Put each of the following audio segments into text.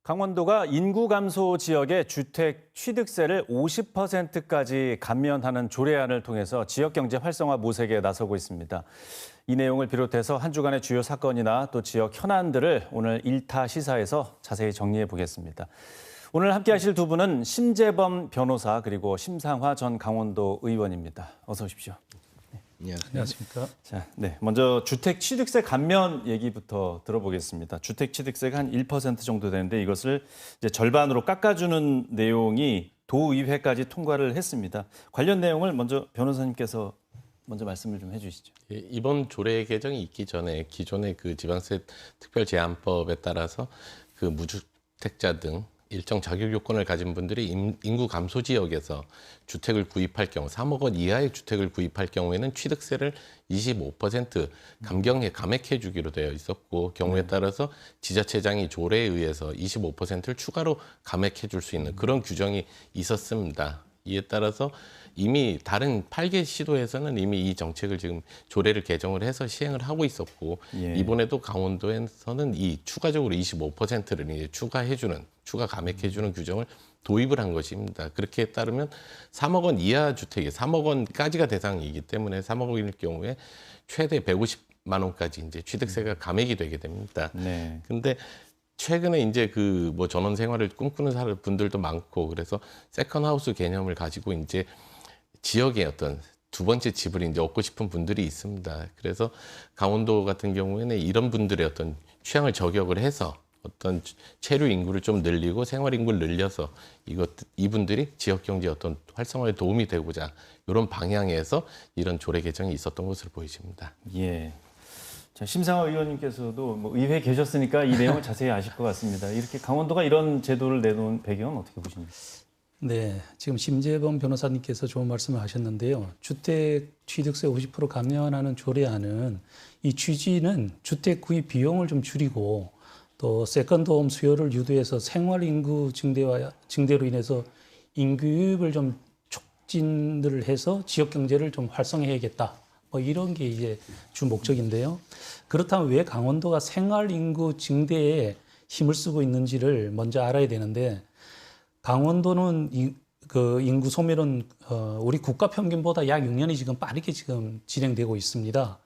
강원도가 인구 감소 지역의 주택 취득세를 50%까지 감면하는 조례안을 통해서 지역 경제 활성화 모색에 나서고 있습니다. 이 내용을 비롯해서 한 주간의 주요 사건이나 또 지역 현안들을 오늘 1타 시사에서 자세히 정리해 보겠습니다. 오늘 함께하실 두 분은 심재범 변호사 그리고 심상화 전 강원도 의원입니다. 어서 오십시오. 안녕하십니까. 자, 먼저 주택 취득세 감면 얘기부터 들어보겠습니다. 주택 취득세가 한 1% 정도 되는데 이것을 이제 절반으로 깎아주는 내용이 도의회까지 통과를 했습니다. 관련 내용을 먼저 변호사님께서 먼저 말씀을 좀 해주시죠. 예, 이번 조례 개정이 있기 전에 기존의 그 지방세 특별제한법에 따라서 그 무주택자 등 일정 자격 요건을 가진 분들이 인구 감소 지역에서 주택을 구입할 경우 3억 원 이하의 주택을 구입할 경우에는 취득세를 25% 감액해 주기로 되어 있었고 경우에 따라서 지자체장이 조례에 의해서 25%를 추가로 감액해 줄 수 있는 그런 규정이 있었습니다. 이에 따라서 이미 다른 8개 시도에서는 이미 이 정책을 지금 조례를 개정을 해서 시행을 하고 있었고 이번에도 강원도에서는 이 추가적으로 25%를 이제 추가 감액해주는 규정을 도입을 한 것입니다. 그렇게 따르면 3억 원 이하 주택이 3억 원까지가 대상이기 때문에 3억 원일 경우에 최대 150만 원까지 이제 취득세가 감액이 되게 됩니다. 근데 최근에 이제 그 뭐 전원 생활을 꿈꾸는 분들도 많고 그래서 세컨하우스 개념을 가지고 이제 지역의 어떤 두 번째 집을 이제 얻고 싶은 분들이 있습니다. 그래서 강원도 같은 경우에는 이런 분들의 어떤 취향을 저격을 해서 어떤 체류 인구를 좀 늘리고 생활 인구를 늘려서 이분들이 지역 경제 어떤 활성화에 도움이 되고자 이런 방향에서 이런 조례 개정이 있었던 것으로 보여집니다. 예. 자, 심상화 의원님께서도 뭐 의회에 계셨으니까 이 내용을 자세히 아실 것 같습니다. 이렇게 강원도가 이런 제도를 내놓은 배경은 어떻게 보십니까? 네, 지금 심재범 변호사님께서 좋은 말씀을 하셨는데요. 주택 취득세 50% 감면하는 조례안은 이 취지는 주택 구입 비용을 좀 줄이고 또 세컨드홈 수요를 유도해서 생활 인구 증대로 인해서 인구유입을 좀 촉진을 해서 지역 경제를 좀 활성화해야겠다. 뭐 이런 게 이제 주 목적인데요. 그렇다면 왜 강원도가 생활 인구 증대에 힘을 쓰고 있는지를 먼저 알아야 되는데 강원도는 그 인구 소멸은 우리 국가 평균보다 약 6년이 지금 빠르게 지금 진행되고 있습니다.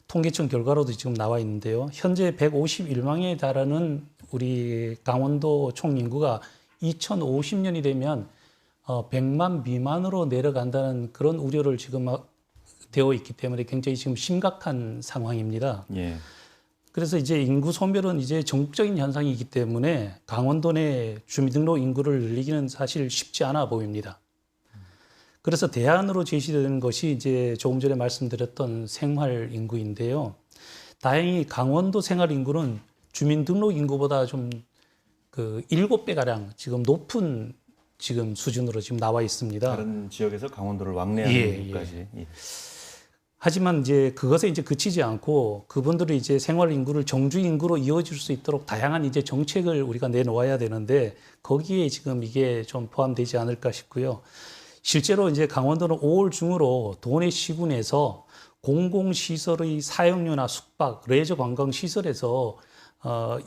통계청 결과로도 지금 나와 있는데요. 현재 151만에 달하는 우리 강원도 총 인구가 2050년이 되면 100만 미만으로 내려간다는 그런 우려를 지금 되어 있기 때문에 굉장히 지금 심각한 상황입니다. 그래서 이제 인구 소멸은 이제 전국적인 현상이기 때문에 강원도 내 주민등록 인구를 늘리기는 사실 쉽지 않아 보입니다. 그래서 대안으로 제시되는 것이 이제 조금 전에 말씀드렸던 생활 인구인데요. 다행히 강원도 생활 인구는 주민등록 인구보다 좀 그 7배 가량 지금 높은 지금 수준으로 지금 나와 있습니다. 다른 지역에서 강원도를 왕래하는 것까지. 하지만 이제 그것에 이제 그치지 않고 그분들이 이제 생활 인구를 정주 인구로 이어질 수 있도록 다양한 이제 정책을 우리가 내놓아야 되는데 거기에 지금 이게 좀 포함되지 않을까 싶고요. 실제로 이제 강원도는 5월 중으로 도내 시군에서 공공시설의 사용료나 숙박, 레저 관광 시설에서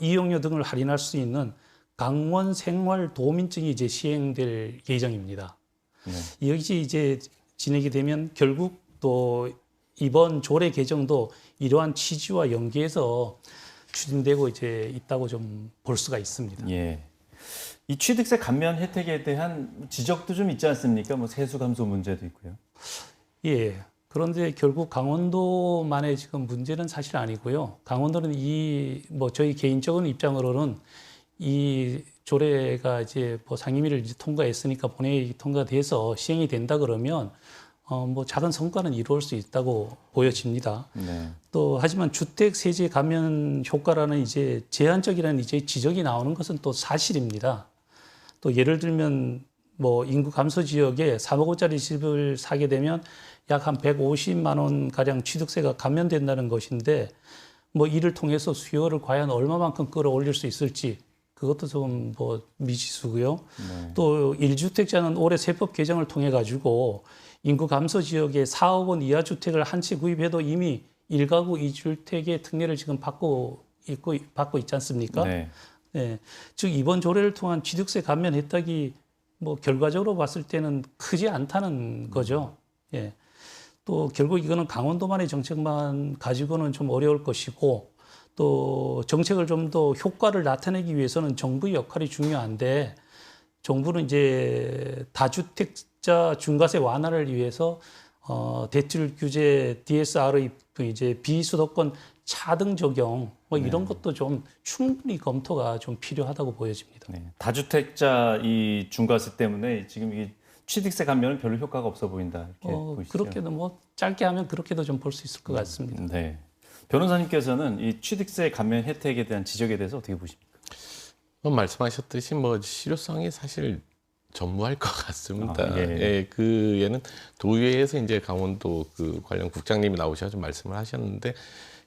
이용료 등을 할인할 수 있는 강원 생활 도민증이 이제 시행될 예정입니다. 여기 이제 진행이 되면 결국 또 이번 조례 개정도 이러한 취지와 연계해서 추진되고 이제 있다고 좀 볼 수가 있습니다. 이 취득세 감면 혜택에 대한 지적도 좀 있지 않습니까? 뭐 세수 감소 문제도 있고요. 그런데 결국 강원도만의 지금 문제는 사실 아니고요. 강원도는 뭐 저희 개인적인 입장으로는 이 조례가 이제 뭐 상임위를 이제 통과했으니까 본회의 통과돼서 시행이 된다 그러면 뭐 작은 성과는 이루어질 수 있다고 보여집니다. 또 하지만 주택 세제 감면 효과라는 이제 제한적이라는 이제 지적이 나오는 것은 또 사실입니다. 또 예를 들면 뭐 인구 감소 지역에 3억 원짜리 집을 사게 되면 약 한 150만 원 가량 취득세가 감면된다는 것인데 뭐 이를 통해서 수요를 과연 얼마만큼 끌어올릴 수 있을지 그것도 좀 뭐 미지수고요. 또 1주택자는 올해 세법 개정을 통해 가지고 인구 감소 지역에 4억 원 이하 주택을 한 채 구입해도 이미 1가구 2주택의 특례를 지금 받고 있지 않습니까? 예, 즉 이번 조례를 통한 취득세 감면 혜택이 뭐 결과적으로 봤을 때는 크지 않다는 거죠. 예. 또 결국 이거는 강원도만의 정책만 가지고는 좀 어려울 것이고 또 정책을 좀 더 효과를 나타내기 위해서는 정부의 역할이 중요한데 정부는 이제 다주택자 중과세 완화를 위해서 대출 규제 DSR의 이제 비수도권 차등 적용 뭐 이런 것도 좀 충분히 검토가 좀 필요하다고 보여집니다. 네. 다주택자 이 중과세 때문에 지금 이 취득세 감면은 별로 효과가 없어 보인다 이렇게 보시죠. 그렇게도 뭐 짧게 하면 그렇게도 좀 볼 수 있을 것 같습니다. 네. 변호사님께서는 이 취득세 감면 혜택에 대한 지적에 대해서 어떻게 보십니까? 말씀하셨듯이 뭐 실효성이 사실 전무할 것 같습니다. 아, 예. 예, 그 얘는 도의회에서 이제 강원도 그 관련 국장님이 나오셔서 말씀을 하셨는데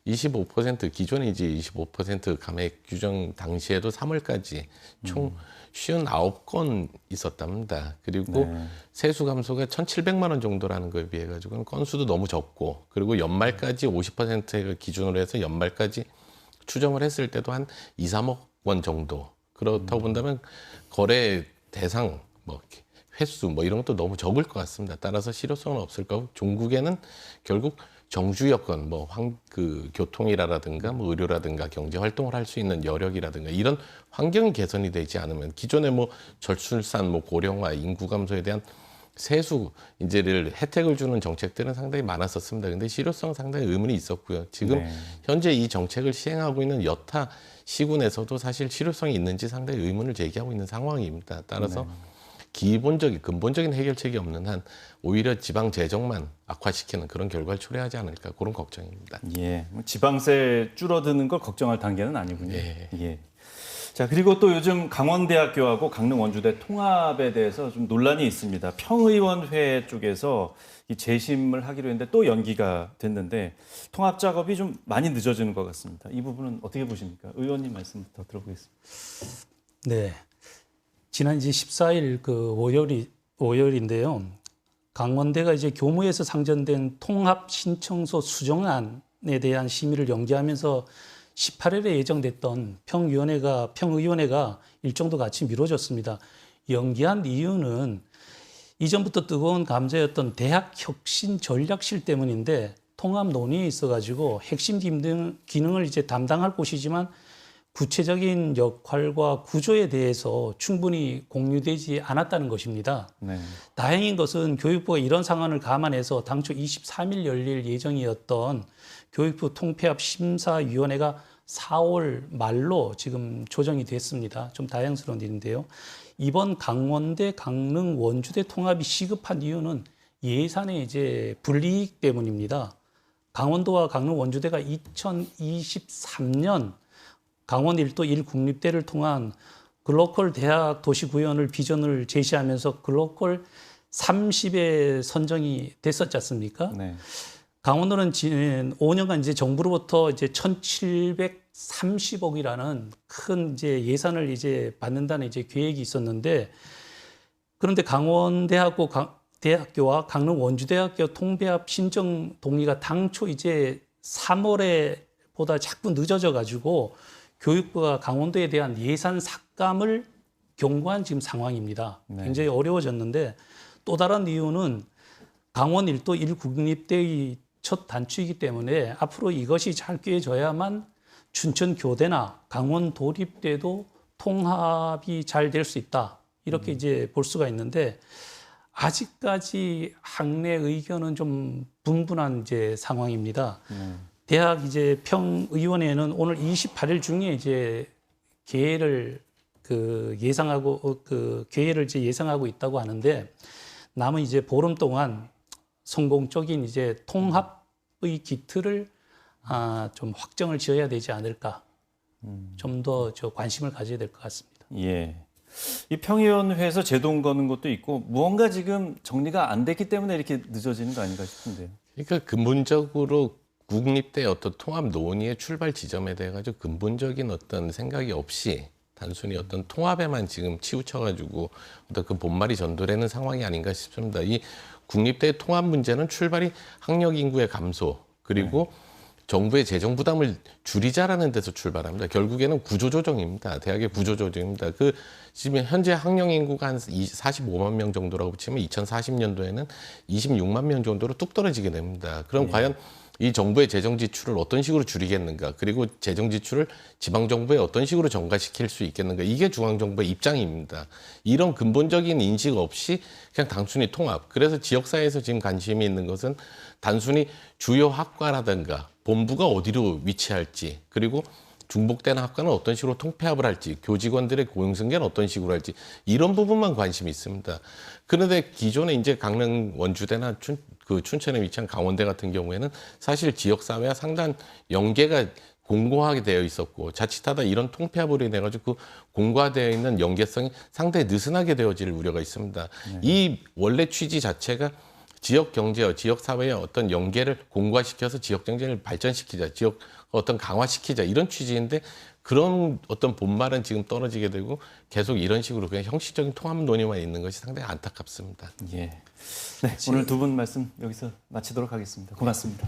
25% 기존에 이제 25% 감액 규정 당시에도 3월까지 총 59건 있었답니다. 그리고 네. 세수 감소가 1,700만 원 정도라는 거에 비해 가지고는 건수도 너무 적고 그리고 연말까지 50%를 기준으로 해서 연말까지 추정을 했을 때도 한 2, 3억 원 정도. 그렇다고 본다면 거래 대상 뭐 횟수 뭐 이런 것도 너무 적을 것 같습니다. 따라서 실효성은 없을 거고 종국에는 결국 정주 여건 그 교통이라든가 뭐 의료라든가 경제 활동을 할 수 있는 여력이라든가 이런 환경이 개선이 되지 않으면 기존에 뭐 저출산 뭐 고령화 인구 감소에 대한 세수 이제를 혜택을 주는 정책들은 상당히 많았었습니다. 근데 실효성 상당히 의문이 있었고요. 지금 네. 현재 이 정책을 시행하고 있는 여타 시군에서도 사실 실효성이 있는지 상당히 의문을 제기하고 있는 상황입니다. 따라서 근본적인 해결책이 없는 한 오히려 지방 재정만 악화시키는 그런 결과를 초래하지 않을까 그런 걱정입니다. 예, 뭐 지방세 줄어드는 걸 걱정할 단계는 아니군요. 예. 예. 자, 그리고 또 요즘 강원대학교하고 강릉 원주대 통합에 대해서 좀 논란이 있습니다. 평의원회 쪽에서 이 재심을 하기로 했는데 또 연기가 됐는데 통합 작업이 좀 많이 늦어지는 것 같습니다. 이 부분은 어떻게 보십니까? 의원님 말씀부터 들어보겠습니다. 네. 지난 이제 14일 그 월요일인데요. 강원대가 이제 교무에서 상정된 통합 신청서 수정안에 대한 심의를 연기하면서 18일에 예정됐던 평의원회가 일정도 같이 미뤄졌습니다. 연기한 이유는 이전부터 뜨거운 감자였던 대학혁신전략실 때문인데 통합 논의에 있어가지고 핵심 기능을 이제 담당할 곳이지만 구체적인 역할과 구조에 대해서 충분히 공유되지 않았다는 것입니다. 네. 다행인 것은 교육부가 이런 상황을 감안해서 당초 23일 열릴 예정이었던 교육부 통폐합 심사위원회가 4월 말로 지금 조정이 됐습니다. 좀 다행스러운 일인데요. 이번 강원대, 강릉, 원주대 통합이 시급한 이유는 예산의 이제 불이익 때문입니다. 강원도와 강릉, 원주대가 2023년 강원 1도 1국립대를 통한 글로컬 대학 도시구현을 비전을 제시하면서 글로컬 30에 선정이 됐었지 않습니까? 네. 강원도는 지난 5년간 이제 정부로부터 이제 1,730억이라는 큰 이제 예산을 이제 받는다는 이제 계획이 있었는데 그런데 대학교와 강릉 원주대학교 통폐합 신청 동의가 당초 이제 3월에 보다 자꾸 늦어져 가지고 교육부가 강원도에 대한 예산 삭감을 경고한 지금 상황입니다. 네. 굉장히 어려워졌는데 또 다른 이유는 강원 1도 1국립대의 첫 단추이기 때문에 앞으로 이것이 잘 꿰져야만 춘천 교대나 강원 도립대도 통합이 잘 될 수 있다. 이렇게 이제 볼 수가 있는데 아직까지 학내 의견은 좀 분분한 이제 상황입니다. 대학 이제 평의원회는 오늘 28일 중에 이제 개회를 개회를 이제 예상하고 있다고 하는데 남은 이제 보름 동안 성공적인 이제 통합의 기틀을 좀 확정을 지어야 되지 않을까. 좀 더 관심을 가져야 될 것 같습니다. 예. 이 평의원회에서 제동 거는 것도 있고 무언가 지금 정리가 안 됐기 때문에 이렇게 늦어지는 거 아닌가 싶은데요. 그러니까 근본적으로 국립대 어떤 통합 논의의 출발 지점에 대해 가지고 근본적인 어떤 생각이 없이 단순히 어떤 통합에만 지금 치우쳐가지고 어떤 그 본말이 전도되는 상황이 아닌가 싶습니다. 이 국립대 통합 문제는 출발이 학력 인구의 감소 그리고 정부의 재정 부담을 줄이자라는 데서 출발합니다. 결국에는 구조조정입니다. 대학의 구조조정입니다. 그 지금 현재 학령 인구가 한 45만 명 정도라고 치면 2040년도에는 26만 명 정도로 뚝 떨어지게 됩니다. 그럼 과연 이 정부의 재정 지출을 어떤 식으로 줄이겠는가? 그리고 재정 지출을 지방 정부에 어떤 식으로 전가시킬 수 있겠는가? 이게 중앙 정부의 입장입니다. 이런 근본적인 인식 없이 그냥 단순히 통합. 그래서 지역사회에서 지금 관심이 있는 것은 단순히 주요 학과라든가 본부가 어디로 위치할지, 그리고 중복되는 학과는 어떤 식으로 통폐합을 할지, 교직원들의 고용 승계는 어떤 식으로 할지, 이런 부분만 관심이 있습니다. 그런데 기존에 이제 강릉 원주대나 춘천에 위치한 강원대 같은 경우에는 사실 지역사회와 상당한 연계가 공고하게 되어 있었고, 자칫하다 이런 통폐합으로 인해 가지고 그 공고화되어 있는 연계성이 상당히 느슨하게 되어질 우려가 있습니다. 이 원래 취지 자체가 지역 경제와 지역 사회의 어떤 연계를 공고화시켜서 지역 경제를 발전시키자, 지역 어떤 강화시키자, 이런 취지인데, 그런 어떤 본말은 지금 떨어지게 되고 계속 이런 식으로 그냥 형식적인 통합 논의만 있는 것이 상당히 안타깝습니다. 예. 네, 오늘 두 분 말씀 여기서 마치도록 하겠습니다. 고맙습니다.